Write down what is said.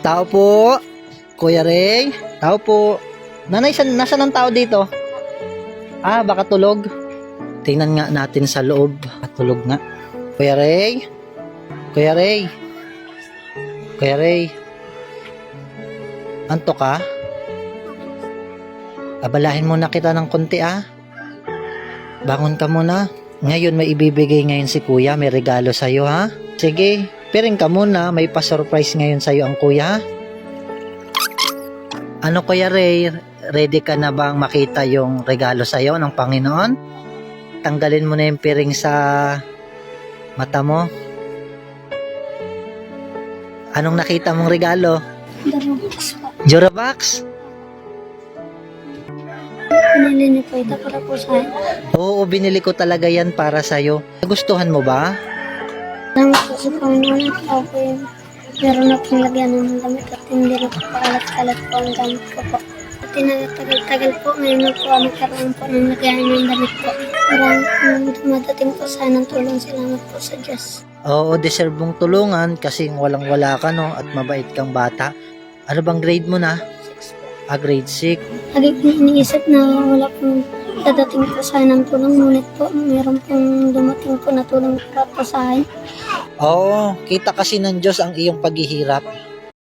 Tao po. Kuya Ray. Tao po. Nanay, nasaan ang tao dito? Baka tulog. Tingnan nga natin sa loob. Tulog nga. Kuya Ray. Kuya Ray. Kuya Ray. Antok ka? Abalahin muna kita ng konti Bangon ka muna. Ngayon may ibibigay ngayon si kuya. May regalo sa'yo Sige, piring ka muna. May pa-surprise ngayon sa'yo ang kuya. Ano Kuya Ray? Ready ka na bang makita yung regalo sa'yo ng Panginoon? Tanggalin mo na yung piring sa mata mo. Anong nakita mong regalo? Durabox po. Durabox? Pinili niyo po ito para po sa akin. Oo, binili ko talaga yan para sa'yo. Nagustuhan mo ba? Salamat po sa Panginoon at ako po yung meron na pong lagyan ng damit at hindi na po paalat-alat po ang gamit ko po. At tinatagal-tagal po, ngayon na po nagkaroon po ng lagyan ng damit po. Maraming dumadating po sa ng tulong. Salamat po sa Diyos. Oo, deserve mong tulungan kasi walang-wala ka at mabait kang bata. Ano bang grade mo na? 6 po. Grade 6. Lagi po iniisip na wala pong dadating po sa ng tulong. Ngunit po, meron pong dumating po na tulong para po sa akin. Oo, kita kasi ng Diyos ang iyong paghihirap.